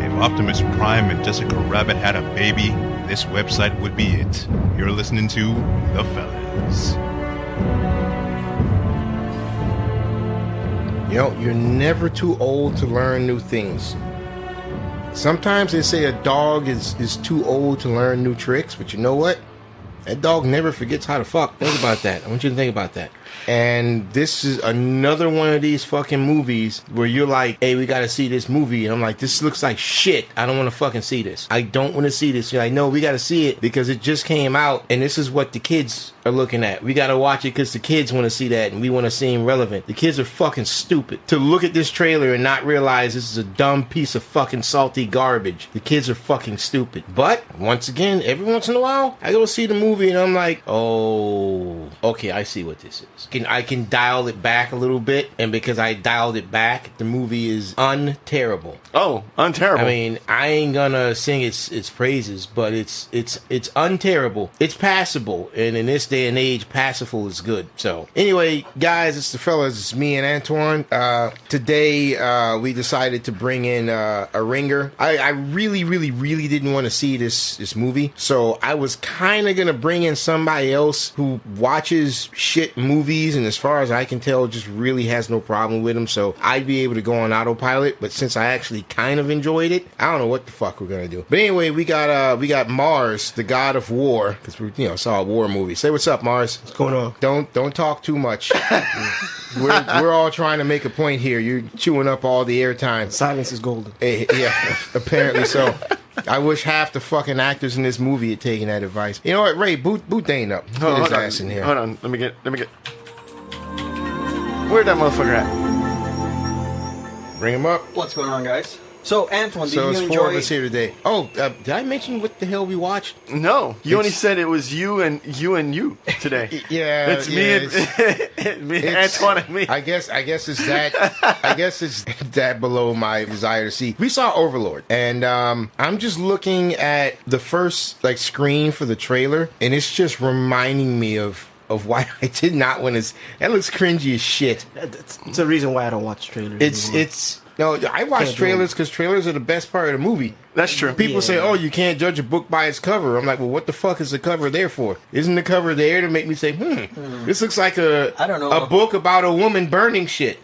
If Optimus Prime and Jessica Rabbit had a baby, this website would be it. You're listening to The Fellas. You know, you're never too old to learn new things. Sometimes they say a dog is too old to learn new tricks, but you know what? That dog never forgets how to fuck. Think about that. I want you to think about that. And this is another one of these fucking movies where you're like, hey, we gotta see this movie. And I'm like, this looks like shit. I don't want to fucking see this. I don't want to see this. You're like, no, we gotta see it because it just came out and this is what the kids are looking at. We gotta watch it because the kids want to see that and we want to seem relevant. The kids are fucking stupid. To look at this trailer and not realize this is a dumb piece of fucking salty garbage. The kids are fucking stupid. But, once again, every once in a while, I go see the movie and I'm like, oh, okay, I see what this is. I can dial it back a little bit, and because I dialed it back, the movie is unterrible. Oh, unterrible. I mean, I ain't gonna sing its praises, but it's unterrible. It's passable, and in this day and age, passable is good. So, anyway, guys, it's the fellas. It's me and Antoine. Today, we decided to bring in a ringer. I really, really, really didn't want to see this movie, so I was kind of gonna bring in somebody else who watches shit movies and as far as I can tell just really has no problem with them, so I'd be able to go on autopilot. But since I actually kind of enjoyed it, I don't know what the fuck we're gonna do. But anyway, we got Mars, the god of war, because we saw a war movie. Say what's up, Mars. What's going on? Don't talk too much. we're all trying to make a point here. You're chewing up all the airtime. Silence is golden. Yeah, apparently so. I wish half the fucking actors in this movie had taken that advice. You know what, Ray? Boot Dane up. Put his ass in here. Hold on. Let me get. Where'd that motherfucker at? Bring him up. What's going on, guys? So, Antoine, did So you it's enjoy... four of us here today. Oh, did I mention what the hell we watched? No, you only said it was you and you today. Yeah, it's me and Antoine and me. I guess it's that. I guess it's that below my desire to see. We saw Overlord, and I'm just looking at the first screen for the trailer, and it's just reminding me of why I did not want to. That looks cringy as shit. It's a reason why I don't watch trailers. No, I watch trailers because trailers are the best part of the movie. That's true. People say, oh, you can't judge a book by its cover. I'm like, well, what the fuck is the cover there for? Isn't the cover there to make me say, this looks like a book about a woman burning shit.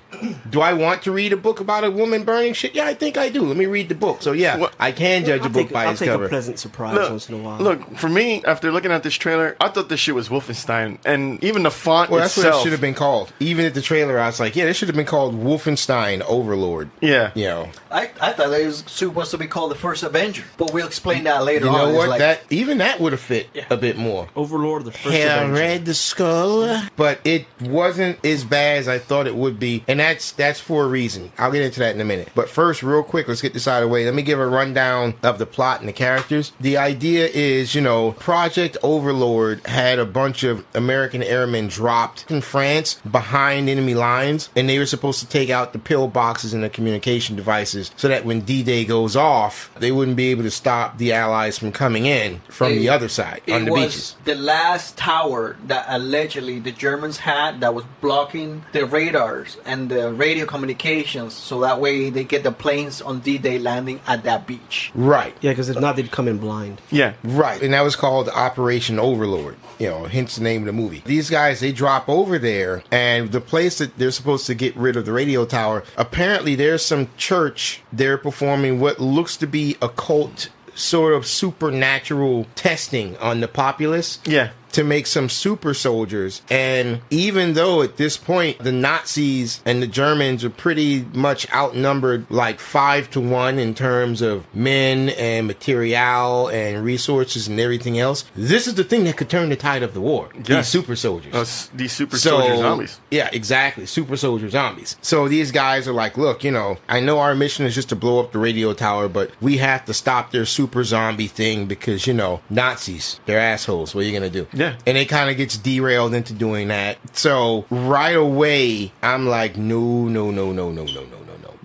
Do I want to read a book about a woman burning shit? Yeah, I think I do. Let me read the book. So, yeah, I can judge a book by its cover. I'll take a pleasant surprise once in a while. Look, for me, after looking at this trailer, I thought this shit was Wolfenstein. And even the font that's itself. what it should have been called. Even at the trailer, I was like, yeah, this should have been called Wolfenstein Overlord. Yeah. You know. I thought it was supposed to be called The First Avenger. But we'll explain that later on. You know what? That would have fit a bit more. Overlord, the first Avenger. Read the skull. But it wasn't as bad as I thought it would be. And that's for a reason. I'll get into that in a minute. But first, real quick, let's get this out of the way. Let me give a rundown of the plot and the characters. The idea is, Project Overlord had a bunch of American airmen dropped in France behind enemy lines. And they were supposed to take out the pillboxes and the communication devices so that when D-Day goes off, they wouldn't be able to stop the Allies from coming in from the other side on the beaches. It was the last tower that allegedly the Germans had that was blocking the radars and the radio communications, so that way they get the planes on D-Day landing at that beach. Right. Yeah, because if not, they'd come in blind. Yeah. Right. And that was called Operation Overlord. Hence the name of the movie. These guys, they drop over there, and the place that they're supposed to get rid of the radio tower, apparently there's some church they're performing what looks to be occult sort of supernatural testing on the populace. Yeah. To make some super soldiers. And even though at this point the Nazis and the Germans are pretty much outnumbered 5-1 in terms of men and material and resources and everything else, this is the thing that could turn the tide of the war. Yeah. These super soldiers. These super soldier zombies. Yeah, exactly. Super soldier zombies. So these guys are like, look, I know our mission is just to blow up the radio tower, but we have to stop their super zombie thing because, Nazis, they're assholes. What are you going to do? Yeah. And it kind of gets derailed into doing that. So right away, I'm like, no.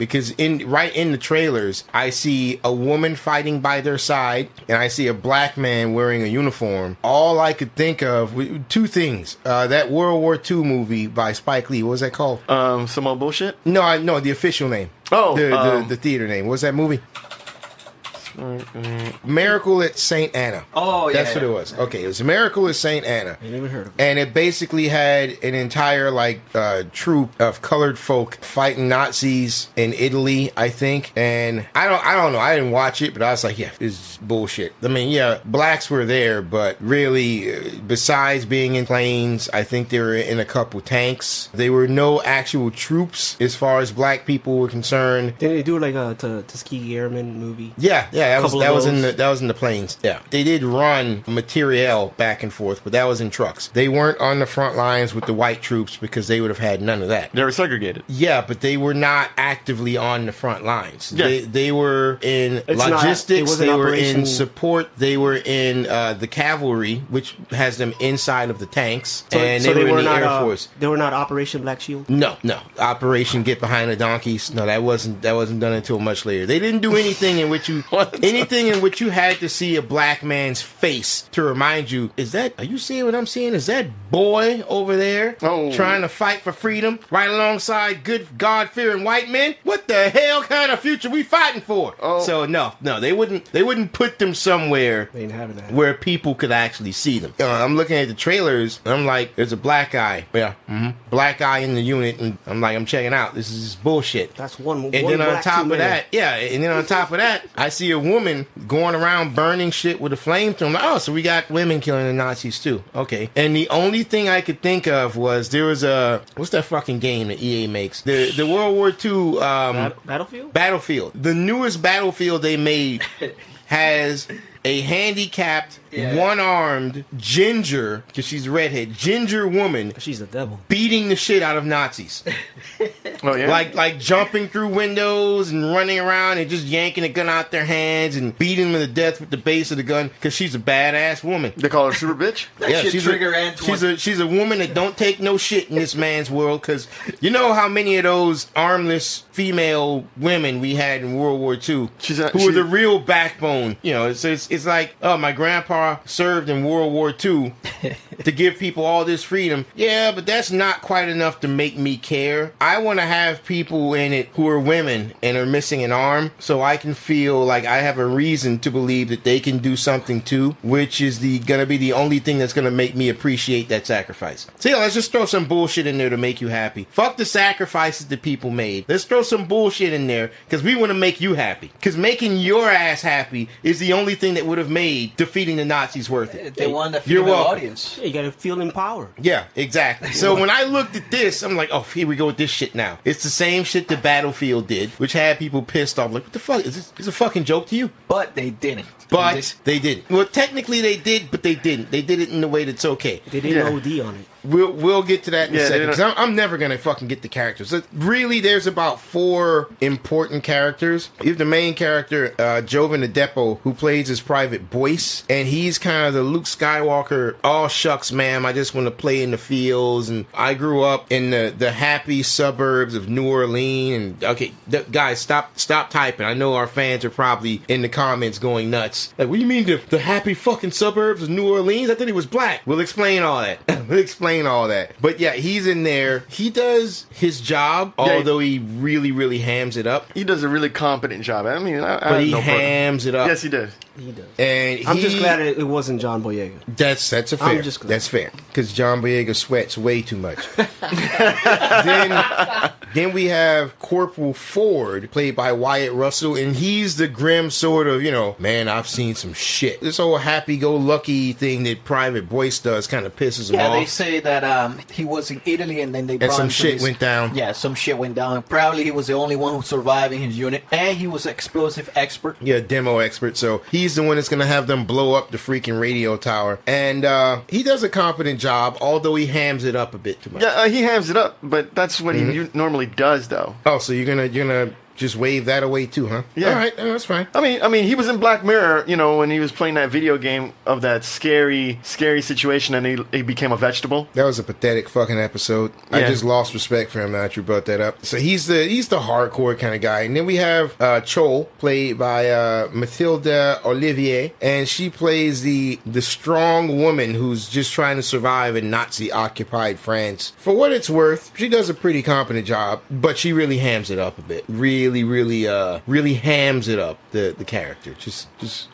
because right in the trailers, I see a woman fighting by their side, and I see a black man wearing a uniform. All I could think of, two things. That World War II movie by Spike Lee, what was that called? Some old bullshit? No, the official name. Oh, the theater name. What's that movie? Miracle at St. Anna. Oh, yeah. That's what it was. Okay, it was Miracle at St. Anna. I never heard of it. And it basically had an entire, troupe of colored folk fighting Nazis in Italy, I think. And I don't know. I didn't watch it, but I was like, yeah, this is bullshit. I mean, yeah, blacks were there, but really, besides being in planes, I think they were in a couple tanks. There were no actual troops as far as black people were concerned. Didn't they do like a Tuskegee Airmen movie? Yeah, that was in the planes. Yeah. They did run materiel back and forth, but that was in trucks. They weren't on the front lines with the white troops because they would have had none of that. They were segregated. Yeah, but they were not actively on the front lines. Yeah. They were in logistics, they were in support, they were in the cavalry, which has them inside of the tanks, and they were in the Air Force. They were not Operation Black Shield? No. Operation Get Behind the Donkeys. No, that wasn't done until much later. They didn't do anything in which you had to see a black man's face to remind you, are you seeing what I'm seeing? Is that boy over there trying to fight for freedom right alongside good God-fearing white men? What the hell kind of future we fighting for? So no, they wouldn't put them somewhere where people could actually see them. I'm looking at the trailers and I'm like, there's a black guy. Yeah. Black guy in the unit, and I'm checking out. This is bullshit. That's one. And then on top of that, I see a woman going around burning shit with a flamethrower. I'm like, so we got women killing the Nazis too. Okay. And the only thing I could think of was there was what's that fucking game that EA makes? The World War II Battlefield? Battlefield. The newest Battlefield they made has a handicapped, one-armed ginger, because she's a redhead, ginger woman. She's the devil. Beating the shit out of Nazis. Oh yeah. Like jumping through windows and running around and just yanking a gun out their hands and beating them to death with the base of the gun because she's a badass woman. They call her super bitch. She's a woman that don't take no shit in this man's world, because you know how many of those armless female women we had in World War II who were the real backbone. You know, it's like, my grandpa served in World War II to give people all this freedom. Yeah, but that's not quite enough to make me care. I want to have people in it who are women and are missing an arm, so I can feel like I have a reason to believe that they can do something too, which is gonna be the only thing that's gonna make me appreciate that sacrifice. So yeah, let's just throw some bullshit in there to make you happy. Fuck the sacrifices that people made. Let's throw some bullshit in there because we want to make you happy. Because making your ass happy is the only thing that would have made defeating the Nazis worth it. They want the female audience. Yeah, you gotta feel empowered. Yeah, exactly. So when I looked at this, I'm like, here we go with this shit now. It's the same shit that Battlefield did, which had people pissed off. Like, what the fuck? Is this a fucking joke to you? But they didn't. They didn't. Well, technically they did, but they didn't. They did it in a way that's okay. They didn't OD on it. We'll get to that in a second, because I'm never gonna fucking get the characters. So really, there's about 4 important characters. You have the main character, Jovan Adepo, who plays his Private Boyce, and he's kind of the Luke Skywalker. Oh shucks, ma'am, I just want to play in the fields, and I grew up in the happy suburbs of New Orleans. And okay, guys, stop typing. I know our fans are probably in the comments going nuts. Like, what do you mean the happy fucking suburbs of New Orleans? I thought he was black. We'll explain all that. All that. But yeah, he's in there. He does his job, although he really, really hams it up. He does a really competent job. I mean, but he hams it up. Yes, he does. He does. And I'm just glad it wasn't John Boyega. That's a fair. I'm just glad. That's fair, because John Boyega sweats way too much. Then we have Corporal Ford, played by Wyatt Russell, and he's the grim sort of, man, I've seen some shit. This whole happy-go-lucky thing that Private Boyce does kind of pisses him off. Yeah, they say that he was in Italy and then they brought some shit went down. Yeah, some shit went down. Probably he was the only one who survived in his unit, and he was an explosive expert. Yeah, demo expert. So he's the one that's going to have them blow up the freaking radio tower. And he does a competent job, although he hams it up a bit too much. Yeah, he hams it up, but that's what he normally does, though. Oh, so you're gonna just wave that away too, huh? Yeah. All right, that's fine. I mean, he was in Black Mirror, when he was playing that video game of that scary situation, and he became a vegetable. That was a pathetic fucking episode. I Yeah. just lost respect for him now that you brought that up. So he's the hardcore kind of guy. And then we have Chol, played by Mathilde Olivier, and she plays the strong woman who's just trying to survive in Nazi-occupied France. For what it's worth, she does a pretty competent job, but she really hams it up a bit. Really hams it up, the character. Just.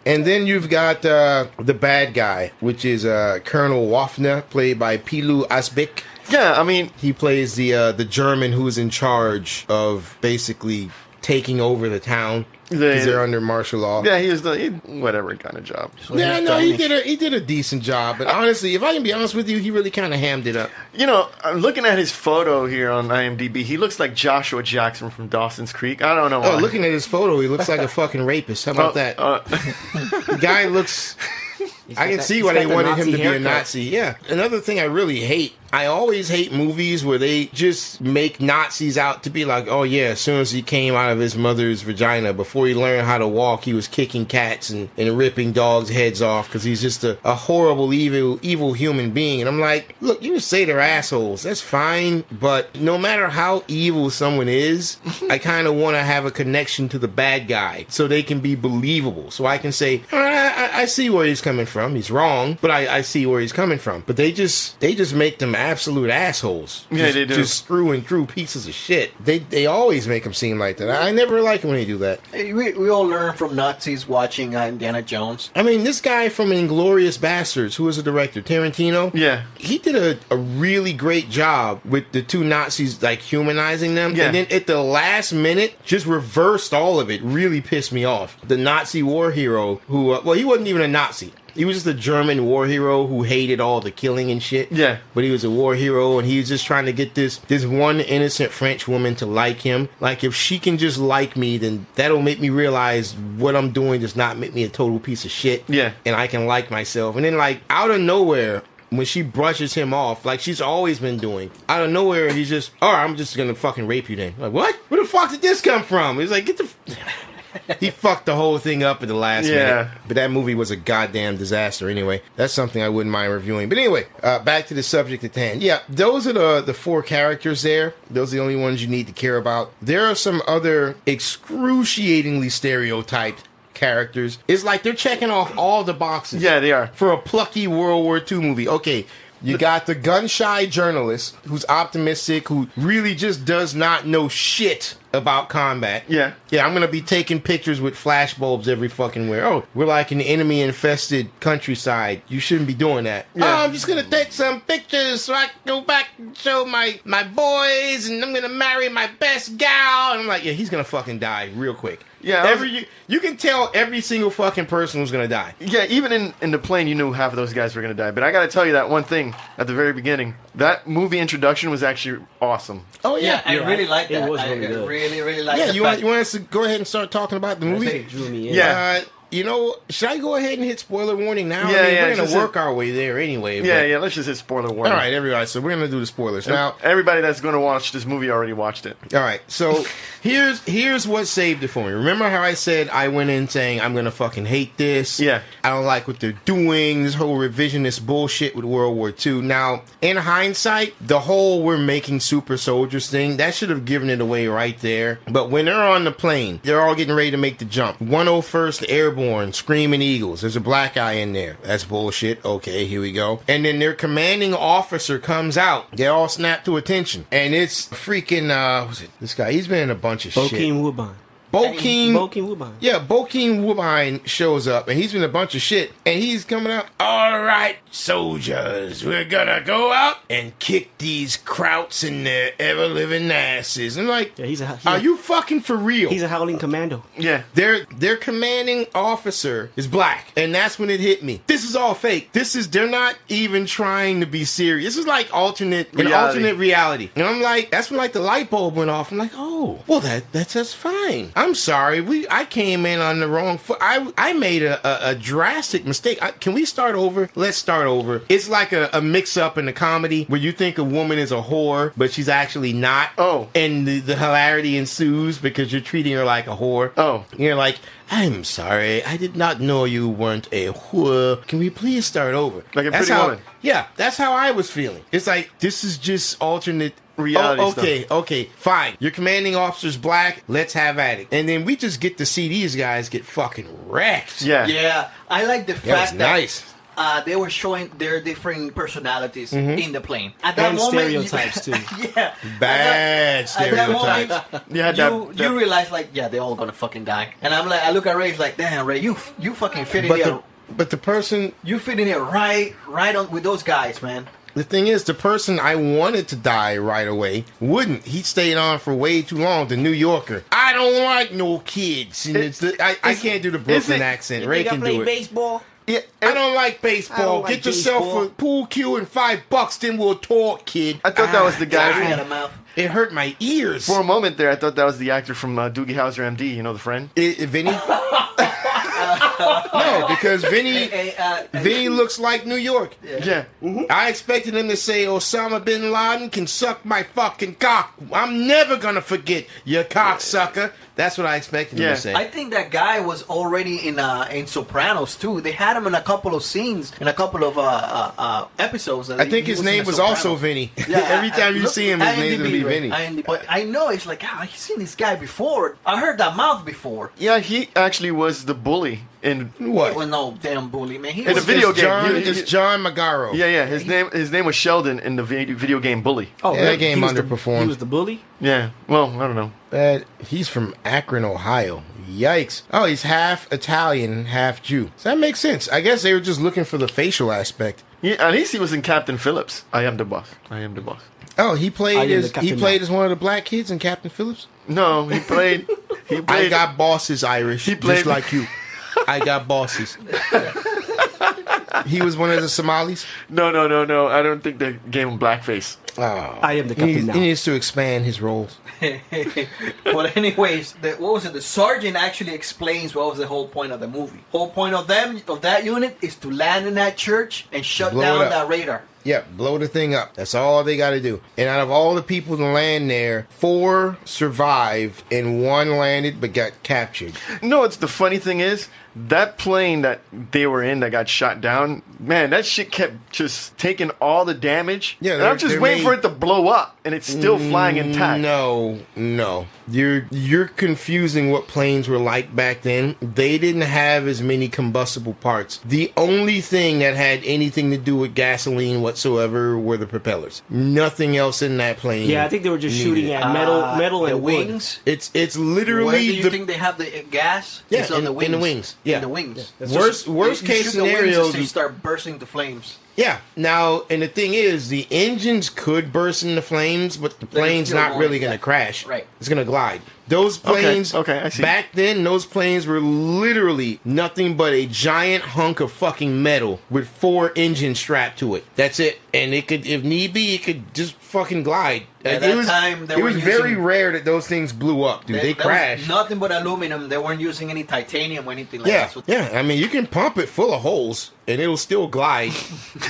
And then you've got the bad guy, which is Colonel Waffner, played by Pilu Asbik. Yeah, I mean, He plays the German who's in charge of basically taking over the town because they're under martial law. yeah, he was whatever kind of job. Yeah, no, he did a decent job. But honestly, if I can be honest with you, he really kind of hammed it up. I'm looking at his photo here on IMDb. He looks like Joshua Jackson from Dawson's Creek. I don't know why. Oh, looking at his photo, he looks like a fucking rapist. How about that? The guy looks. I can see why they wanted him to be a Nazi. Yeah. Another thing I really hate, I always hate movies where they just make Nazis out to be like, oh yeah, as soon as he came out of his mother's vagina, before he learned how to walk, he was kicking cats and ripping dogs' heads off because he's just a horrible, evil human being. And I'm like, look, you can say they're assholes. That's fine. But no matter how evil someone is, I kind of want to have a connection to the bad guy so they can be believable. So I can say, all right, I see where he's coming from. He's wrong, but I see where he's coming from. But they just make them absolute assholes. Yeah, they do. Just through and through pieces of shit. They always make them seem like that. I never like it when they do that. We all learn from Nazis watching Indiana Jones. I mean, this guy from Inglourious Bastards, who was the director, Tarantino. Yeah. He did a really great job with the two Nazis, like, humanizing them. Yeah. And then at the last minute, just reversed all of it. Really pissed me off. The Nazi war hero who, he wasn't even a Nazi. He was just a German war hero who hated all the killing and shit. Yeah. But he was a war hero, and he was just trying to get this one innocent French woman to like him. Like, if she can just like me, then that'll make me realize what I'm doing does not make me a total piece of shit. Yeah. And I can like myself. And then, like, out of nowhere, when she brushes him off, like she's always been doing, out of nowhere, he's just, all right, I'm just gonna fucking rape you then. Like, what? Where the fuck did this come from? He's like, get the... He fucked the whole thing up at the last minute. But that movie was a goddamn disaster anyway. That's something I wouldn't mind reviewing. But anyway, back to the subject at hand. Yeah, those are the four characters there. Those are the only ones you need to care about. There are some other excruciatingly stereotyped characters. It's like they're checking off all the boxes. Yeah, they are. For a plucky World War II movie. Okay, you got the gun-shy journalist who's optimistic, who really just does not know shit about combat. Yeah. Yeah, I'm gonna be taking pictures with flash bulbs every fucking where. Oh, we're like an enemy-infested countryside. You shouldn't be doing that. Yeah. Oh, I'm just gonna take some pictures so I can go back and show my boys, and I'm gonna marry my best gal. And I'm like, yeah, he's gonna fucking die real quick. Yeah, you can tell every single fucking person who's gonna die. Yeah, even in the plane, you knew half of those guys were going to die. But I got to tell you that one thing at the very beginning. That movie introduction was actually awesome. Oh, yeah. I really like that. It was really I good. really like Yeah, that. you want us to go ahead and start talking about the movie? It drew me in. Yeah. You know, should I go ahead and hit spoiler warning now? Yeah, I mean, yeah, we're going just to work our way there anyway. Yeah, let's just hit spoiler warning. All right, everybody, so we're going to do the spoilers. Now, everybody that's going to watch this movie already watched it. all right, so here's what saved it for me. Remember how I said I went in saying I'm going to fucking hate this? Yeah. I don't like what they're doing, this whole revisionist bullshit with World War II. Now, in hindsight, the whole we're making super soldiers thing, that should have given it away right there. But when they're on the plane, they're all getting ready to make the jump. 101st Airborne, Screaming Eagles. There's a black guy in there. That's bullshit. Okay, here we go. And then their commanding officer comes out. They all snap to attention. And it's freaking, what's it? This guy, he's been in a bunch of shit. Bokeem Woodbine. Bokeem Woodbine. Yeah, Bokeem Woodbine shows up, and he's been a bunch of shit. And he's coming out, all right, soldiers, we're gonna go out and kick these krauts in their ever-living asses. And like, Yeah, are you fucking for real? He's a howling commando. Yeah. Their commanding officer is black, and that's when it hit me. This is all fake. They're not even trying to be serious. This is like alternate reality. And I'm like, that's when like the light bulb went off. I'm like, oh, well that's fine. I'm sorry. I came in on the wrong foot. I made a drastic mistake. Can we start over? Let's start over. It's like a mix-up in a comedy where you think a woman is a whore, but she's actually not. Oh. And the hilarity ensues because you're treating her like a whore. Oh. You're like, I'm sorry. I did not know you weren't a whore. Can we please start over? Like a That's Pretty how, Woman. Yeah, that's how I was feeling. It's like, this is just alternate reality okay, fine. Your commanding officer's black. Let's have at it. And then we just get to see these guys get fucking wrecked. Yeah. Yeah, I like the That fact was nice. that they were showing their different personalities in the plane. At that And moment, stereotypes, too. Yeah, Bad At that stereotypes. moment, Yeah, you realize like, yeah, they're all gonna fucking die. And I'm like, I look at Ray, it's like, damn, Ray, you fucking fit in there. But the person, You fit in there right on with those guys, man. the thing is, the person I wanted to die right away wouldn't. He stayed on for way too long. The New Yorker. I don't like no kids. And I can't do the Brooklyn accent. Ray can do it. baseball? Yeah. I don't like baseball. I don't like Get yourself baseball. a pool cue and $5, then we'll talk, kid. I thought that was the guy He had a from... mouth. It hurt my ears. For a moment there, I thought that was the actor from Doogie Howser, MD. You know, the friend? Vinny? No, because Vinny looks like New York. Yeah. I expected him to say Osama bin Laden can suck my fucking cock. I'm never gonna forget you cocksucker. That's what I expected him Yeah. to say. I think that guy was already in Sopranos too. They had him in a couple of scenes, in a couple of episodes. I think his name was also Vinny. Every time you see him, his name's gonna be Vinny. But I know it's like, I've seen this guy before. I heard that mouth before. Yeah, he actually was the bully in... What? Well, no, damn bully, man. He In was the video It's game. John, He- it's John Magaro. Yeah. His name was Sheldon in the video game Bully. Oh, Yeah, that game he was underperformed. He was the bully? Yeah. Well, I don't know. He's from Akron, Ohio. Yikes. Oh, he's half Italian, half Jew. So that makes sense. I guess they were just looking for the facial aspect. Yeah, at least he was in Captain Phillips. I am the boss. Oh, he I played am the as Captain as one of the black kids in Captain Phillips? No, he played... I got bosses, Irish. He played- just like you. I got bosses. He was one of the Somalis? No. I don't think they gave him blackface. Oh. I am the captain now. He needs to expand his roles. Well, anyways, what was it? The sergeant actually explains what was the whole point of the movie. Whole point of that unit is to land in that church and shut Blow it down up. that radar. Yeah, blow the thing up. That's all they got to do. And out of all the people to land there, 4 survived and 1 landed but got captured. No, it's the funny thing is, that plane that they were in that got shot down, man, that shit kept just taking all the damage. Yeah, and I'm just they're waiting made- for it to blow up, and it's still flying intact. No. You're confusing what planes were like back then. They didn't have as many combustible parts. The only thing that had anything to do with gasoline whatsoever were the propellers. Nothing else in that plane. Yeah, I think they were just needed shooting it. at metal the and wood. wings. It's Where do literally you think they have the gas? Yeah, It's on the wings. in the wings. Yeah. In the wings. That's worst You case shoot the wings scenario. until you start bursting to flames. Yeah. Now, and the thing is, the engines could burst into flames, but the plane's still not going, really going to yeah. crash. Right. It's going to glide. Those planes, okay, I see. back then, those planes were literally nothing but a giant hunk of fucking metal with 4 engines strapped to it. That's it. And it could, if need be, it could just fucking glide. At it that was, time, they it were was very using- rare that those things blew up, dude. They That was crashed. nothing but aluminum. They weren't using any titanium or anything like Yeah, that. So yeah. I mean, you can pump it full of holes, and it'll still glide.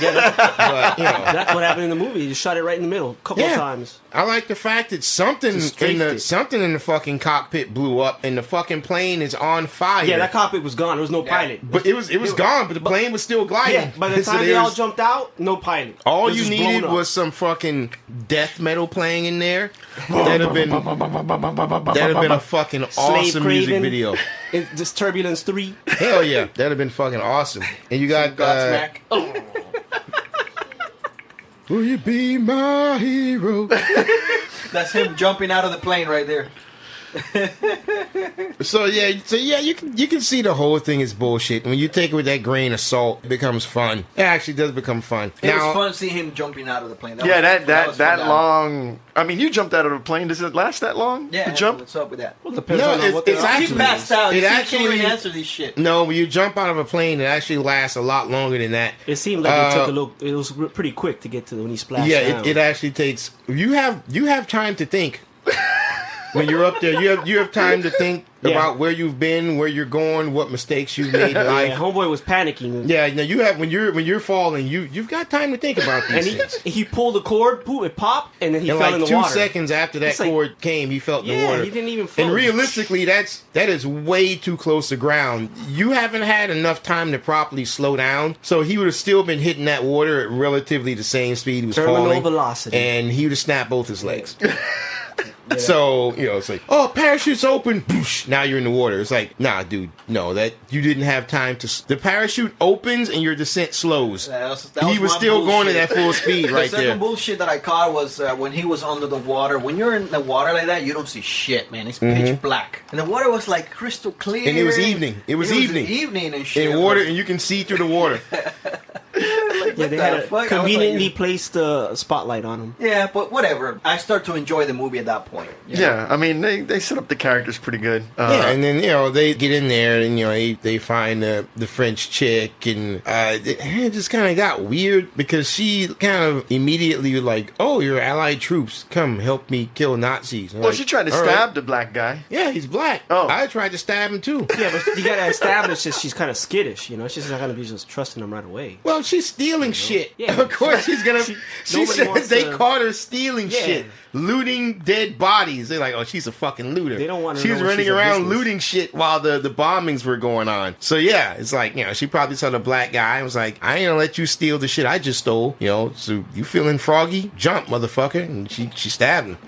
But, That's what happened in the movie. You shot it right in the middle a couple of times. I like the fact that something Just strafed it. something in the fucking cockpit blew up, and the fucking plane is on fire. Yeah, that cockpit was gone. There was no pilot. But it was gone, but the plane was still gliding. Yeah, by the So time they all there's- jumped out, no pilot. all It was you just needed blown up. was some fucking death metal playing in there. That'd have been a fucking awesome music Craven. video. This Turbulence 3. Hell yeah, that'd have been fucking awesome. And you got Godsmack. Will you be my hero? That's him jumping out of the plane right there. So yeah, you can see the whole thing is bullshit. When you take it with that grain of salt, it becomes fun. It actually does become fun. It was fun seeing him jumping out of the plane. Yeah, was that fun. long. I mean, you jumped out of a plane. Does it last that long? Yeah, The jump? what's up with that? Well, depends No, on it's- what it's they're He actually- passed out. it He actually- can't even answer this shit. No, when you jump out of a plane, it actually lasts a lot longer than that. It seemed like it took a little. It was pretty quick to get to when he splashed Yeah, down. it actually takes. You have time to think. when you're up there, you have time to think about where you've been, where you're going, what mistakes you've made in life. Yeah, homeboy was panicking. Yeah, now you have when you're falling, you've got time to think about these And things. he pulled the cord, poof, it popped, and then he And fell like in the 2 water. seconds after that It's like- cord came, he felt the Yeah, water. he didn't even float. And realistically, that is way too close to ground. You haven't had enough time to properly slow down, so he would have still been hitting that water at relatively the same speed he was Terminal falling, velocity. and he would have snapped both his legs. So, it's like, oh, parachute's open. Boosh, now you're in the water. It's like, nah, dude, no, that you didn't have time to. The parachute opens and your descent slows. That He was my still going at bullshit. that full speed right The second there. bullshit that I caught was when he was under the water. When you're in the water like that, you don't see shit, man. It's pitch black, and the water was like crystal clear. And it was evening. It was evening. Evening and shit. In water, and you can see through the water. Yeah, they the had fuck? I was conveniently like- placed the spotlight on him. Yeah, but whatever. I start to enjoy the movie at that point. Yeah, I mean, they set up the characters pretty good. Yeah, and then they get in there and they find the French chick, and it just kind of got weird because she kind of immediately was like, "Oh, you're Allied troops, come help me kill Nazis." Well, she tried to stab the black guy. Yeah, he's black. Oh. I tried to stab him too. Yeah, but you gotta establish that she's kind of skittish, She's not gonna be just trusting him right away. Well, she's stealing shit. Yeah. Of course she's gonna. She nobody says wants they to- caught her stealing Yeah. shit, looting dead bodies. They're like, oh, she's a fucking looter. They don't want to She was know running she's a around business. looting shit while the bombings were going on. So yeah, it's like, she probably saw the black guy and was like, I ain't gonna let you steal the shit I just stole. So you feeling froggy? Jump, motherfucker. And she stabbed him.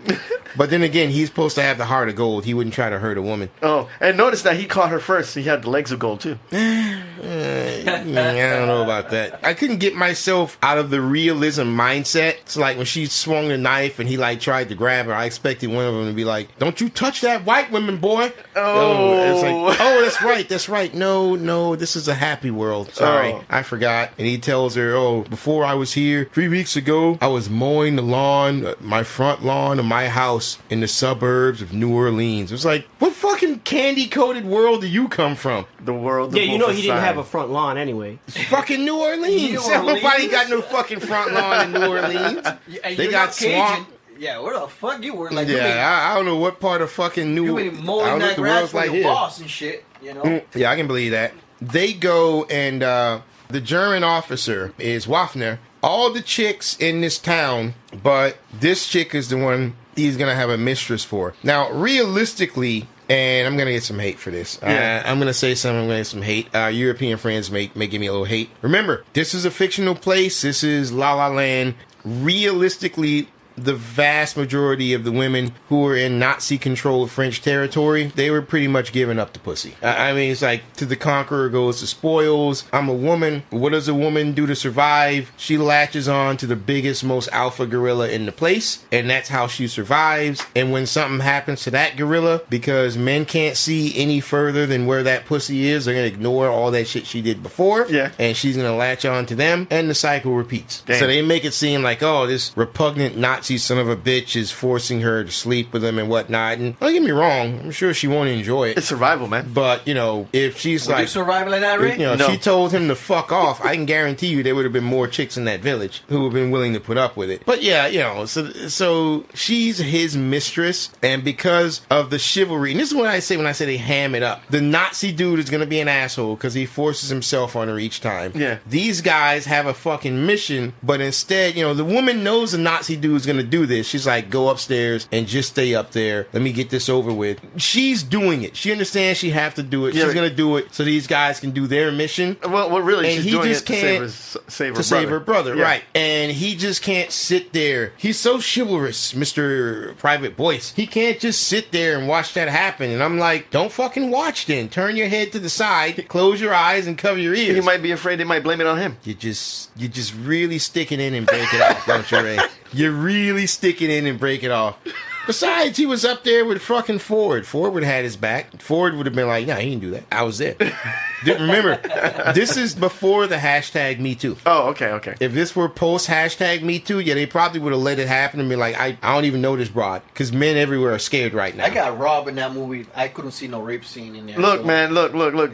But then again, he's supposed to have the heart of gold. He wouldn't try to hurt a woman. Oh, and notice that he caught her first. He had the legs of gold too. I don't know about that. I couldn't get myself out of the realism mindset. It's like when she swung the knife and he tried to grab her, I expected one of them to be like, "Don't you touch that white woman, boy." Oh. It's like, oh, that's right. No, this is a happy world. Sorry, Oh. I forgot. And he tells her, "Oh, before I was here 3 weeks ago, I was mowing the lawn, my front lawn of my house in the suburbs of New Orleans." It's like, what fucking candy-coated world do you come from? The world. Yeah, he didn't have a front lawn anyway. Fucking New Orleans. New Orleans? Nobody got no fucking front lawn in New Orleans. And They you're got not Cajun. swamp. Yeah, where the fuck you were? Like, I don't know what part of fucking New you Orleans. been I mowing don't know that what the grass world's for like your here. boss and shit, Yeah, I can believe that. They go and the German officer is Waffner. All the chicks in this town, but this chick is the one he's gonna have a mistress for. Now, realistically, and I'm gonna get some hate for this. Yeah. I'm gonna say something. I'm gonna get some hate. European friends may give me a little hate. Remember, this is a fictional place. This is La La Land. Realistically, the vast majority of the women who were in Nazi-controlled French territory, they were pretty much giving up the pussy. I mean, it's like, to the conqueror goes the spoils. I'm a woman. What does a woman do to survive? She latches on to the biggest, most alpha gorilla in the place, and that's how she survives. And when something happens to that gorilla, because men can't see any further than where that pussy is, they're gonna ignore all that shit she did before, and she's gonna latch on to them, and the cycle repeats. Damn. So they make it seem like, oh, this repugnant Nazi son of a bitch is forcing her to sleep with him and whatnot. And don't get me wrong, I'm sure she won't enjoy it. It's survival, man. But, if she's Would you like, survive like that, Rick? if No. she told him to fuck off, I can guarantee you there would have been more chicks in that village who would have been willing to put up with it. But yeah, so she's his mistress, and because of the chivalry, and this is what I say when I say they ham it up, the Nazi dude is going to be an asshole because he forces himself on her each time. Yeah. These guys have a fucking mission, but instead, the woman knows the Nazi dude's going to do this. She's like, go upstairs and just stay up there. Let me get this over with. She's doing it. She understands she have to do it. Yeah. She's going to do it so these guys can do their mission. Well, really, And she's he doing just it to can't- save To save her brother, Yeah. right. And he just can't sit there. He's so chivalrous, Mr. Private Boyce. He can't just sit there and watch that happen. And I'm like, don't fucking watch then. Turn your head to the side, close your eyes, and cover your ears. He might be afraid they might blame it on him. You just really stick it in and break it off, don't you, Ray? You really stick it in and break it off. Besides, he was up there with fucking Ford. Ford would have had his back. Ford would have been like, nah, he didn't do that. I was there. Remember, this is before the hashtag Me Too. Oh, okay. If this were post hashtag Me Too, they probably would have let it happen and be like, I don't even know this broad. Because men everywhere are scared right now. I got robbed in that movie. I couldn't see no rape scene in there. Look, so- man, look.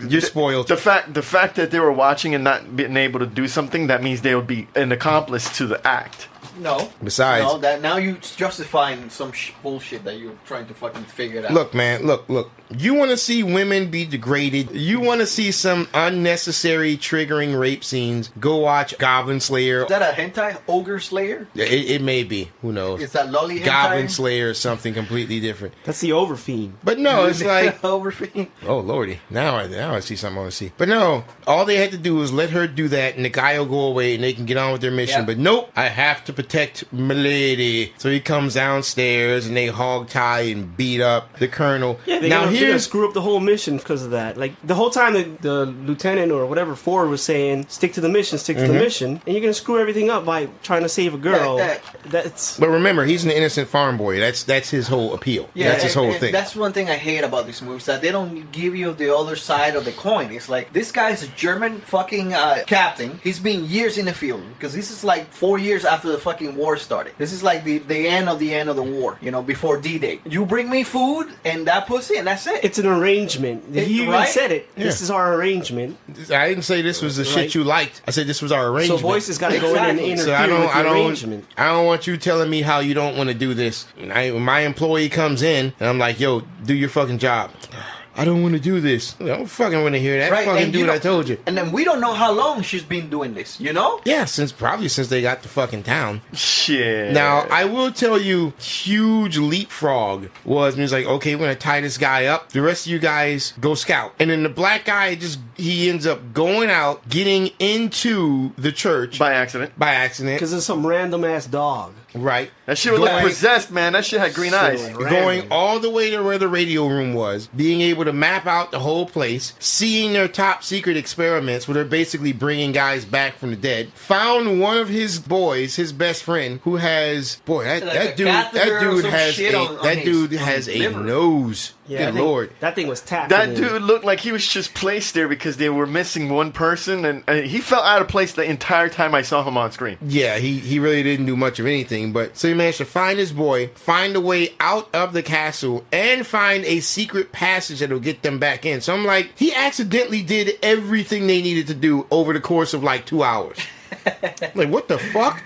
You're spoiled. The fact that they were watching and not being able to do something, that means they would be an accomplice to the act. No. Besides, no, that now you justifying some bullshit that you're trying to fucking figure it out. look, man, look. You want to see women be degraded? You want to see some unnecessary triggering rape scenes? Go watch Goblin Slayer. Is that a hentai ogre slayer? It may be. Who knows? Is that lolly hentai? Goblin Slayer is something completely different. That's the Overfiend. But no, it's like, Overfiend. oh lordy, now I see something I want to see. But no, all they had to do was let her do that, and the guy will go away, and they can get on with their mission. Yeah. But nope, I have to protect my lady. So he comes downstairs, and they hog tie and beat up the colonel. Yeah, they're gonna screw up the whole mission because of that. Like, the whole time the lieutenant or whatever Ford was saying, stick to the mission, stick to the mission, and you're gonna screw everything up by trying to save a girl. That's. But remember, he's an innocent farm boy. That's his whole appeal. Yeah, that's his whole thing. That's one thing I hate about these movies, that they don't give you the other side of the coin. It's like, this guy's a German fucking captain. He's been years in the field, because this is like 4 years after the fucking war started. This is like the end of the war, you know, before D-Day. You bring me food and that pussy, and that's it. It's an arrangement. He even said it. Yeah. This is our arrangement. I didn't say this was the shit you liked. I said this was our arrangement. So voices got to go in and interfere with the arrangement. I don't want you telling me how you don't want to do this. When my employee comes in, and I'm like, yo, do your fucking job. I don't want to do this. I don't fucking want to hear that. Right, fucking do what I told you. And then we don't know how long she's been doing this, you know? Yeah, probably since they got to fucking town. Shit. Now, I will tell you, huge leapfrog was, like, okay, we're going to tie this guy up. The rest of you guys go scout. And then the black guy he ends up going out, getting into the church. By accident. Because of some random ass dog. Right. That shit was like possessed, man. That shit had green eyes. Going all the way to where the radio room was, being able to map out the whole place, seeing their top secret experiments where they're basically bringing guys back from the dead. Found one of his boys, his best friend, who has that dude has a nose. Yeah, Good Lord. That thing was tapped. That dude looked like he was just placed there because they were missing one person, and he felt out of place the entire time I saw him on screen. Yeah, he really didn't do much of anything, but so he managed to find his boy, find a way out of the castle, and find a secret passage that'll get them back in. So I'm like, he accidentally did everything they needed to do over the course of like 2 hours. Like, what the fuck?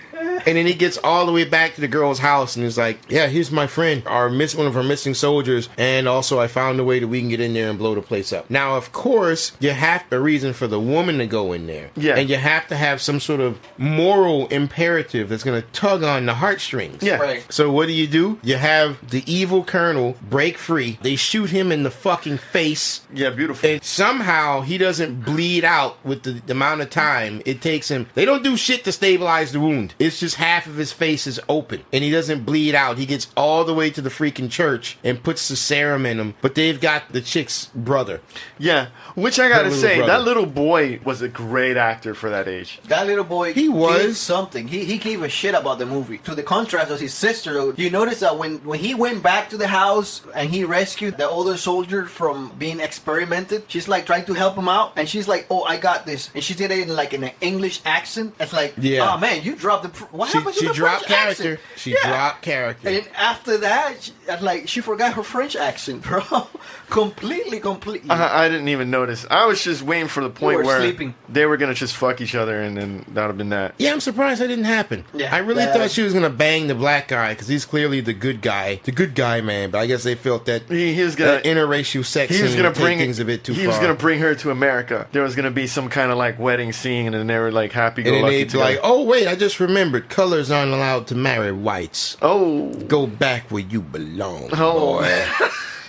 And then he gets all the way back to the girl's house and is like, yeah, here's my friend, one of our missing soldiers, and also I found a way that we can get in there and blow the place up. Now, of course, you have a reason for the woman to go in there. Yeah. And you have to have some sort of moral imperative that's going to tug on the heartstrings. Yeah. Right. So what do? You have the evil colonel break free. They shoot him in the fucking face. Yeah, beautiful. And somehow he doesn't bleed out with the amount of time it takes him. They don't do shit to stabilize the wound. It's just half of his face is open and he doesn't bleed out. He gets all the way to the freaking church and puts the serum in him, but they've got the chick's brother. Yeah, which I gotta say, brother. that little boy was a great actor for that age. That little boy, He was. gave something. He gave a shit about the movie. To the contrast of his sister, though, you notice that when he went back to the house and he rescued the older soldier from being experimented, she's like trying to help him out, and she's like, "Oh, I got this," and she did it in like an English accent. It's like, Yeah. oh man, you dropped the. What happened to She the dropped French character. accent? She Yeah. dropped character. And after that, she forgot her French accent, bro. completely. I didn't even notice. I was just waiting for the point were where sleeping. they were gonna just fuck each other, and then that would have been that. Yeah, I'm surprised that didn't happen. Yeah, I really that- thought she was gonna bang the black guy because he's clearly the good guy, man. But I guess they felt that He was gonna. that interracial sex He was scene gonna would take bring things a bit too He far. was gonna bring her to America. There was gonna be some kind of like wedding scene, and they were like happy go and then lucky they'd be together. like, "Oh wait, I just remembered. Colors aren't allowed to marry whites. Oh, Go back where you belong, Oh. boy."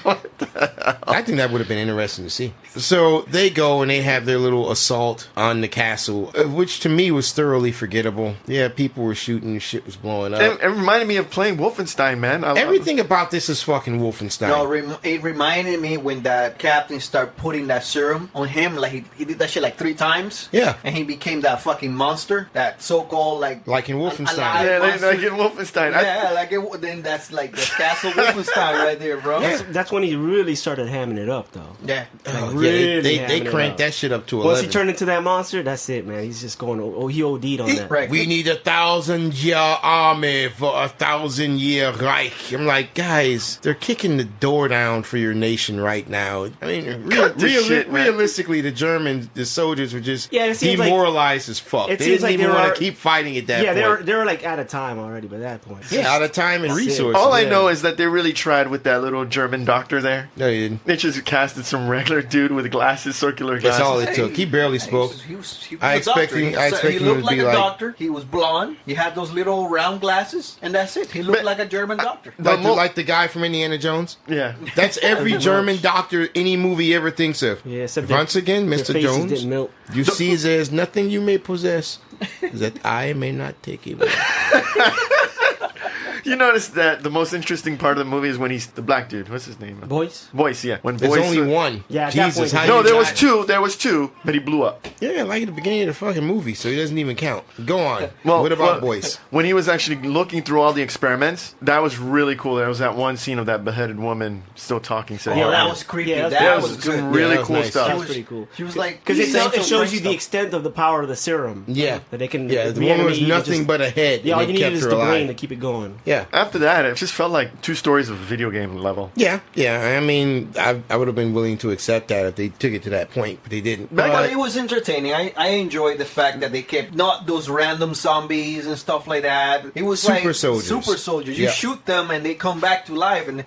I think that would have been interesting to see. So they go and they have their little assault on the castle, which to me was thoroughly forgettable. Yeah, people were shooting, shit was blowing up. it reminded me of playing Wolfenstein, man. Everything about this is fucking Wolfenstein. No, it reminded me when that captain started putting that serum on him. Like he did that shit like 3 times. Yeah. And he became that fucking monster, that so-called like in Wolfenstein. alive Yeah, monster. like in Wolfenstein. Yeah, then that's like the castle Wolfenstein right there, bro. That's when he really started hamming it up though. Yeah. Really they hamming it cranked up. that shit up to 11. Once he turned into that monster, that's it, man. He's just going. Oh, he OD'd on that. Right. We need 1,000-year army for 1,000-year Reich. I'm like, guys, they're kicking the door down for your nation right now. I mean, realistically, the soldiers were just Yeah, it seems demoralized as fuck. They it seems didn't like even they want were- to keep fighting at that Yeah, point. they were like out of time already by that point. Yeah, out of time and That's it. resources. All I Yeah. know is that they really tried with that little German doctor there. No, you didn't. They just casted some regular dude with glasses, circular glasses. That's all it took. He barely spoke. He was I a expect doctor. him- I expect he him looked to like be a like- doctor. He was blonde. He had those little round glasses, and that's it. He looked But- like a German doctor. Like the guy from Indiana Jones. Yeah. That's every German doctor any movie ever thinks of. Yeah, except Once again, their Mr. faces Jones, didn't melt. you see there's nothing you may possess that I may not take away. You notice that the most interesting part of the movie is when he's the black dude. What's his name? Boys. Voice, yeah. When There's Voice only one. Yeah, at that Jesus, point- how No, you there was got it? two. There was two, but he blew up. Yeah, like at the beginning of the fucking movie, so he doesn't even count. Go on. What about Boyce? When he was actually looking through all the experiments, that was really cool. There was that one scene of that beheaded woman still talking. Saying, Oh, Yeah, that was creepy. yeah, that was was some good. really that was cool nice. stuff. That was pretty cool. She was like, Because he's saying it some shows French you the stuff. extent of the power of the serum. Yeah. That they can. Yeah, the woman was reanimate you nothing just- but a head. Yeah, all and you they needed kept is her the alive. brain to keep it going. Yeah. After that, it just felt like 2 stories of a video game level. Yeah. I mean, I would have been willing to accept that if they took it to that point, but they didn't. But it was entertaining. I enjoyed the fact that they kept not those random zombies and stuff like that. It was Super like soldiers. super soldiers. You Yeah. shoot them and they come back to life. And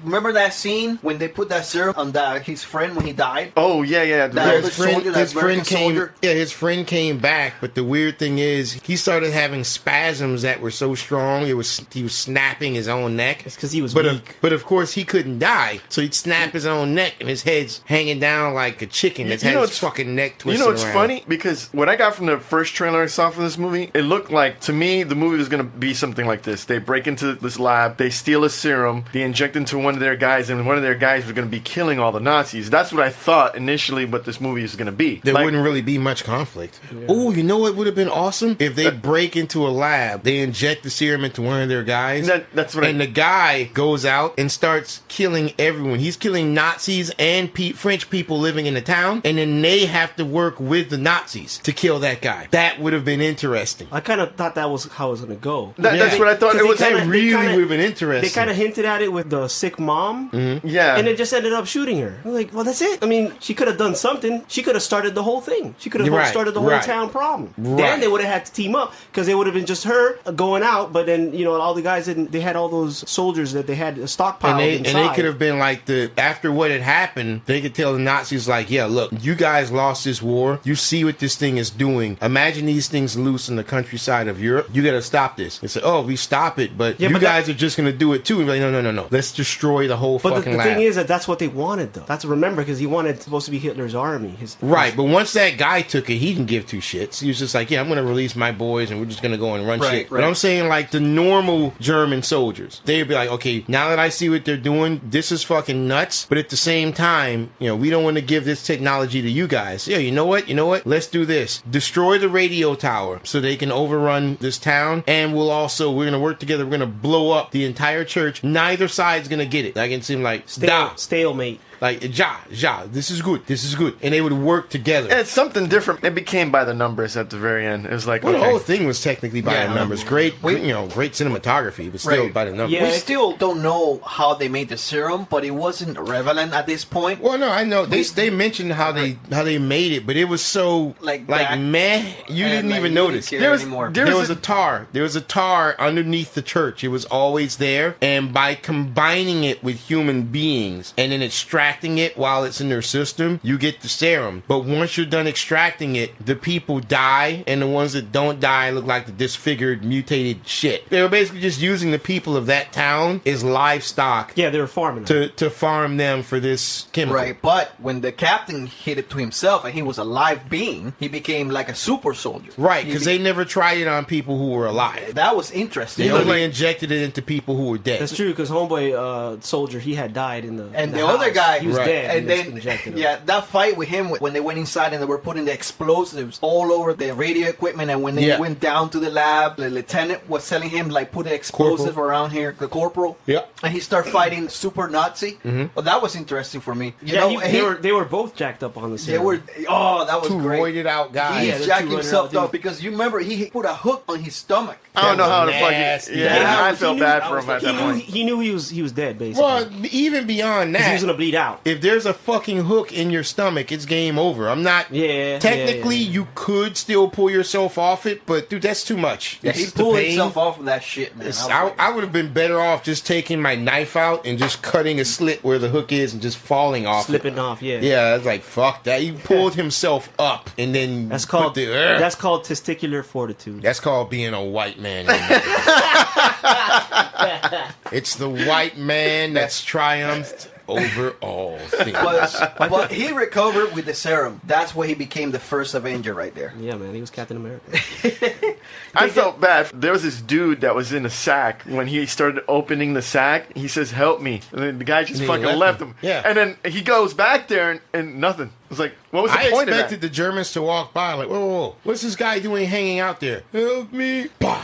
remember that scene when they put that serum on his friend when he died? Oh, yeah. That- Yeah, other soldier, that his friend American came. soldier? Yeah, his friend came back, but the weird thing is, he started having spasms that were so strong. He was snapping his own neck. It's because he was But weak. but of course he couldn't die, so he'd snap his own neck, and his head's hanging down like a chicken that's had his fucking neck You twisted know what's around. funny? Because what I got from the first trailer I saw for this movie, it looked like, to me, the movie was going to be something like this. They break into this lab, they steal a serum, they inject into one of their guys, and one of their guys was going to be killing all the Nazis. That's what I thought initially what this movie is going to be. There Like, wouldn't really be much conflict. Oh, you know what would have been awesome? If they break into a lab, they inject the serum into one of their guys, That's what and the guy goes out and starts killing everyone. He's killing Nazis and French people living in the town, and then they have to work with the Nazis to kill that guy. That would have been interesting. I kind of thought that was how it was going to go. That's what I thought. It was That really kinda- would have been interesting. They kind of hinted at it with the sick mom, yeah. and it just ended up shooting her. I'm like, well, that's it. I mean, she could have done something. She could have started the whole thing. She could have Right, started the whole right. town problem. Right. Then they would have had to team up because it would have been just her going out. But then all the guys didn't. They had all those soldiers that they had stockpiled and inside. they could have been like after what had happened, they could tell the Nazis like, yeah, look, you guys lost this war. You see what this thing is doing. Imagine these things loose in the countryside of Europe. You got to stop this. They say, oh, we stop it, but Yeah, you but guys are just going to do it too. And be like, no. Let's destroy the whole But fucking the lab. thing is that's what they wanted, though. That's remember because he wanted supposed to be Hitler's army. Right, but once that guy took it, he didn't give 2 shits. He was just like, yeah, I'm going to release my boys and we're just going to go and run shit. But I'm saying like the normal German soldiers, they'd be like, okay, now that I see what they're doing, this is fucking nuts. But at the same time, we don't want to give this technology to you guys. Yeah, you know what? Let's do this. Destroy the radio tower so they can overrun this town. And we're going to work together. We're going to blow up the entire church. Neither side's going to get it. Like it seemed like, stalemate. Like, this is good. And they would work together. And it's something different. It became by the numbers at the very end. It was like, Well, okay. the whole thing was technically by the numbers. Great cinematography, but still by the numbers. We still don't know how they made the serum, but it wasn't relevant at this point. Well, no, I know they mentioned how they made it, but it was so Like meh. You didn't even notice. There was a tar. There was a tar underneath the church. It was always there, and by combining it with human beings and then extracting it while it's in their system, you get the serum. But once you're done extracting it, the people die, and the ones that don't die look like the disfigured, mutated shit. They were basically just using the people of that town as livestock. Yeah, they were farming them. To farm them for this chemical. Right, but when the captain hit it to himself and he was a live being, he became like a super soldier. Right, because they never tried it on people who were alive. That was interesting. They only injected it into people who were dead. That's true because homeboy soldier he had died in the And in the house. other guy right? He was dead. And then, injected him. yeah, that fight with him when they went inside and they were putting the explosives all over the radio equipment, and when they went down to the lab, the lieutenant was telling him, like, put the explosive around here, the corporal. Yeah. And he started fighting Super Nazi. Well, that was interesting for me. You know, they were both jacked up on the set. they were, that was Two great. roided out guys. He Yeah, the jacked two himself roided out up because you remember he put a hook on his stomach. I don't know how to nasty. fucking. Yeah, I felt bad for him at that point. He knew he was dead, basically. Well, even beyond 'Cause he that, was gonna bleed out. if there's a fucking hook in your stomach, it's game over. I'm not. Yeah. Technically, yeah. you could still pull yourself off it, but dude, that's too much. Yeah, he It's the pulled pain. himself off of that shit, man. I would have been better off just taking my knife out and just cutting a slit where the hook is and just falling off. Slipping off. Yeah. Yeah, I was like, fuck that. He pulled himself up and then That's called put the, that's called testicular fortitude. That's called being a white man. It's the white man that's triumphed over all things. But he recovered with the serum. That's why he became the first Avenger right there. Yeah, man, he was Captain America. I felt bad. There was this dude that was in a sack. When he started opening the sack, he says, "Help me!" And then the guy just And he fucking left him. Yeah. And then he goes back there and nothing. It was like, what was the I point of expected that? the Germans to walk by like, whoa, what's this guy doing hanging out there? Help me. Bah.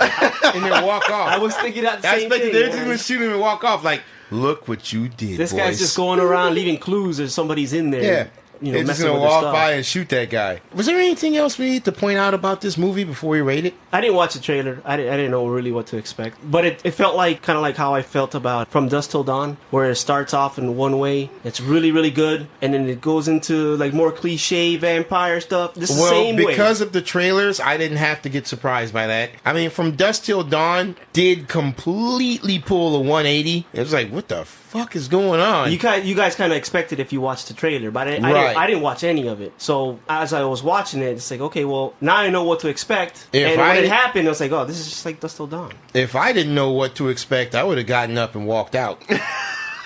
And then walk off. I was thinking that I same expected thing. they're just going to shoot him and walk off like, look what you did, This boys. guy's just going around leaving clues that somebody's in there. Yeah. You know, They're just messing going to with their walk stuff. by and shoot that guy. Was there anything else we need to point out about this movie before we rate it? I didn't watch the trailer. I didn't know really what to expect. But it felt like kind of like how I felt about From Dusk Till Dawn, where it starts off in one way. It's really, really good. And then it goes into like more cliche vampire stuff. This is the same way. Because of the trailers, I didn't have to get surprised by that. I mean, From Dusk Till Dawn did completely pull a 180. It was like, what the fuck is going on? You guys kind of expected if you watched the trailer, but I didn't watch any of it. So as I was watching it, it's like, okay, well, now I know what to expect. And when it happened, I was like, oh, this is just like Dusk Till Dawn. If I didn't know what to expect, I would have gotten up and walked out.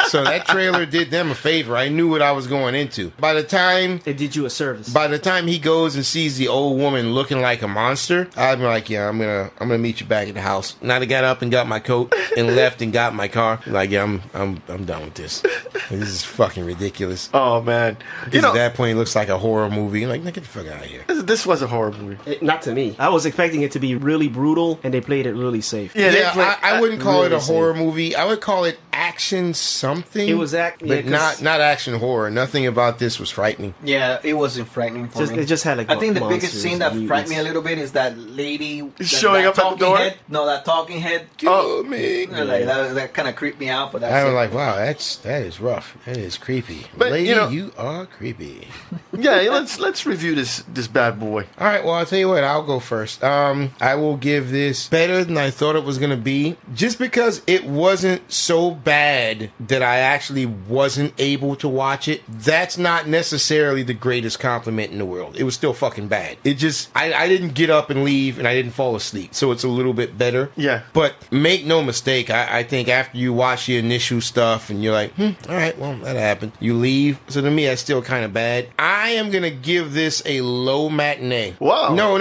So that trailer did them a favor. I knew what I was going into. By the time It did you a service. By the time he goes and sees the old woman looking like a monster, I'd be like, yeah, I'm gonna meet you back at the house. And I got up and got my coat and left and got in my car. Like, yeah, I'm done with this. This is fucking ridiculous. Oh man, At that point, it looks like a horror movie. Like, get the fuck out of here. this was a horror movie. Not to me. I was expecting it to be really brutal, and they played it really safe. Yeah, I wouldn't call it a really horror movie. I would call it action something. It was but not action horror. Nothing about this was frightening. Yeah, it wasn't frightening for me. It just had like I think the biggest monsters scene that and frightened me a mutants. little bit is that lady Showing up at the talking door? head. No, that talking head. Oh man, Like, that kind of creeped me out. But that's I was it. like, wow, that is rough. That is creepy. But, Lady, you know- you are creepy. Yeah, let's review this bad boy. All right, well, I'll tell you what, I'll go first. I will give this better than I thought it was going to be, just because it wasn't so bad that I actually wasn't able to watch it. That's not necessarily the greatest compliment in the world. It was still fucking bad. It just, I didn't get up and leave, and I didn't fall asleep, so it's a little bit better. Yeah. But make no mistake, I think after you watch the initial stuff, and you're like, all right, well, that happened. You leave. So to me, that's still kind of bad. I am going to give this a low matinee. Wow. No,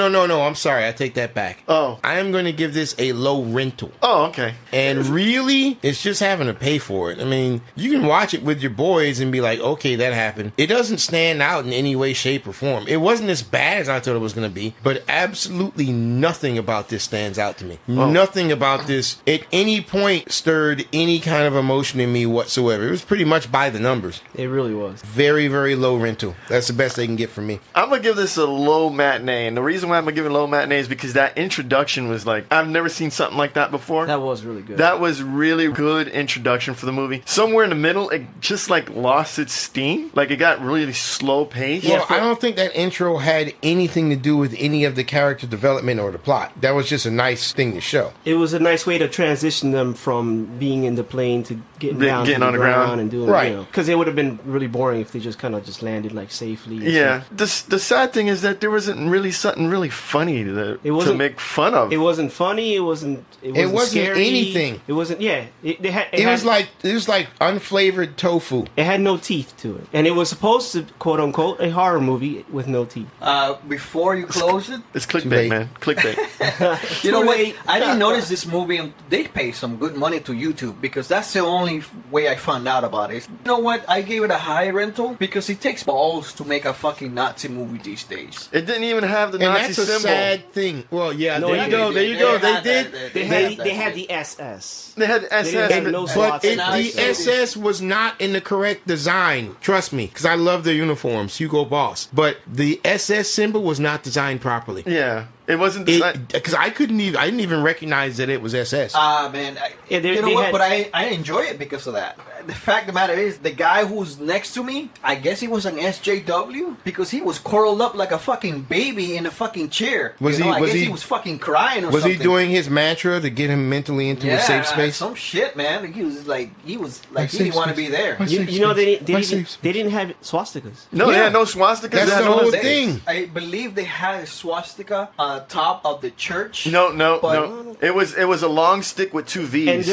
I'm sorry. I take that back. Oh. I am going to give this a low rental. Oh, okay. And really, it's just having to pay for it. I mean, you can watch it with your boys and be like, okay, that happened. It doesn't stand out in any way, shape, or form. It wasn't as bad as I thought it was going to be, but absolutely nothing about this stands out to me. Oh. Nothing about this at any point stirred any kind of emotion in me whatsoever. It was pretty much by the numbers. It really was. Very, very low rental. That's the best they can get from me. I'm gonna give this a low matinee, and the reason why I'm gonna give it a low matinee is because that introduction was like, I've never seen something like that before. That was really good. That was really good introduction for the movie. Somewhere in the middle, it just like lost its steam. Like it got really slow paced. Well, I don't think that intro had anything to do with any of the character development or the plot. That was just a nice thing to show. It was a nice way to transition them from being in the plane to getting on the ground and doing right. Because it would have been really boring if they just kind of just landed like safely. Yeah. The sad thing is that there wasn't really something really funny to make fun of. It wasn't funny. It wasn't scary. Anything. It wasn't. Yeah. It was like unflavored tofu. It had no teeth to it, and it was supposed to, quote unquote, a horror movie with no teeth. Before you close it, It's Too clickbait, late. man. Clickbait. you know Too what? late. I didn't notice this movie. And they pay some good money to YouTube because that's the only way I found out about it. You know what? I gave it a high rental because it takes balls to make a fucking Nazi movie these days. It didn't even have the And Nazi that's a symbol. sad thing. Well, yeah, No, there they you go. did. There you go. They had did. that. They had the SS. They had They SS. didn't have but- no But slots. it, in Now the it's- SS was not in the correct design. Trust me, because I love their uniforms. Hugo Boss. But the SS symbol was not designed properly. yeah. It wasn't designed. Because I didn't even recognize that it was SS. Man, Yeah, they- you know they what? had- But I enjoy it because of that. The fact of the matter is, the guy who's next to me, I guess he was an SJW because he was curled up like a fucking baby in a fucking chair. Was You know, he- I was guess he- he was fucking crying or was something. he doing his mantra to get him mentally into a safe space? Some shit, man. He was like he safe didn't want to space. be there. My safe You know space. My they safe didn't have swastikas. No, they Yeah. had no swastikas. That's They had the no- whole They- thing. I believe they had a swastika on top of the church. No. But- It was a long stick with two V's. And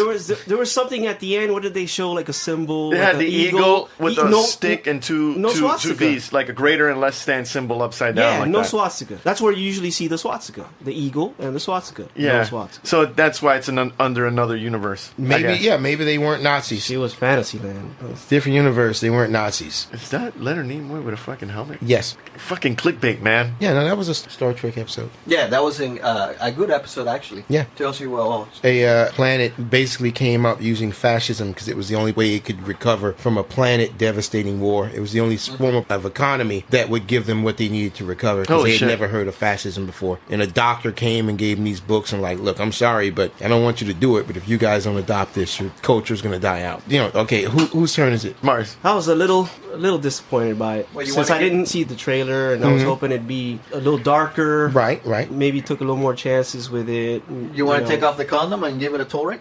there was something at the end. What did they show? Like a symbol. They like had an the eagle with a No- stick and two no swastika. V's, like a greater and less stand symbol upside down. Yeah, like no that. swastika. That's where you usually see the swastika, the eagle and the swastika. Yeah. No swastika. So that's why it's under another universe. I Maybe, guess. yeah, maybe they weren't Nazis. She was fantasy land. Different universe. They weren't Nazis. Is that Leonard Nimoy with a fucking helmet? Yes. Fucking clickbait, man. Yeah, no, that was a Star Trek episode. Yeah, that was a good episode actually. Yeah. Tells you well. A planet basically came up using fascism because it was the only way it could recover from a planet devastating war. It was the only form of economy that would give them what they needed to recover because Holy they had shit. never heard of fascism before. And a doctor came and gave me these books and like, look, I'm sorry, but I don't want you to do it. But if you guys don't adopt this, your culture's going to die out. You know, okay, whose turn is it? Mars. I was a little disappointed by it Well, you since wanna I get- didn't see the trailer, and I was hoping it'd be a little darker. Right, right. Maybe took a little more chances with it. You want to take off the condom and give it a toe ring?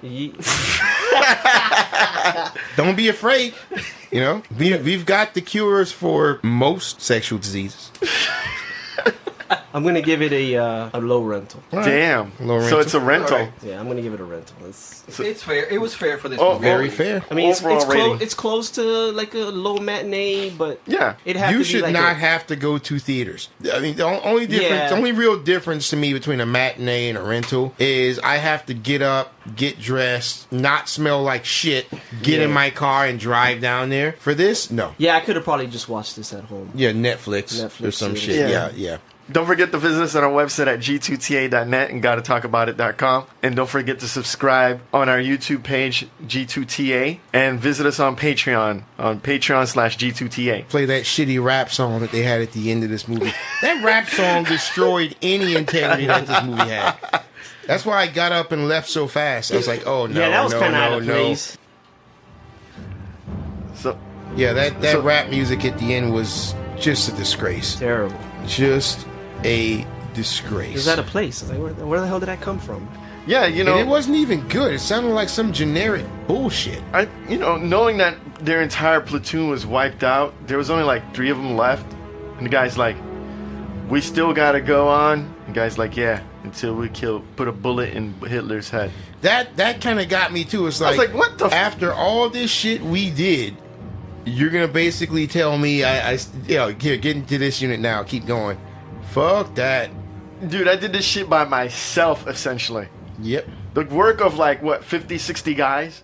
Don't be afraid. You know, we've got the cures for most sexual diseases. I'm gonna give it a low rental. All right. Damn. Low So rental. it's a rental. Alright. Yeah, I'm gonna give it a rental. It's fair. It was fair for this Oh, movie. Very fair. I mean, Overall it's rating. it's close to like a low matinee, but Yeah. it had You to should be like not a, have to go to theaters. I mean, the only difference, Yeah. the only real difference to me between a matinee and a rental is I have to get up, get dressed, not smell like shit, get in Yeah. my car and drive down there. For this, no. Yeah, I could have probably just watched this at home. Yeah, Netflix or Netflix some series. shit. Yeah. Yeah. Don't forget to visit us on our website at g2ta.net and gottatalkaboutit.com. And don't forget to subscribe on our YouTube page, G2TA, and visit us on Patreon, on Patreon/G2TA. Play that shitty rap song that they had at the end of this movie. That rap song destroyed any integrity that this movie had. That's why I got up and left so fast. I was like, oh no, yeah, that was no, kind of no, out of no. place. So, Yeah, that So- rap music at the end was just a disgrace. Terrible. Just a disgrace. It was at a place. I was like, where the hell did that come from? yeah, you And it know, wasn't even good. It sounded like some generic bullshit. knowing that their entire platoon was wiped out, there was only like 3 of them left. And the guy's like, we still gotta go on. And the guy's like, yeah, until we put a bullet in Hitler's head. That kind of got me too. It's I was like, like, what the f- after all this shit we did, you're gonna basically tell me here, get into this unit now. Keep going. Fuck that. Dude, I did this shit by myself, essentially. Yep. The work of like, what, 50, 60 guys?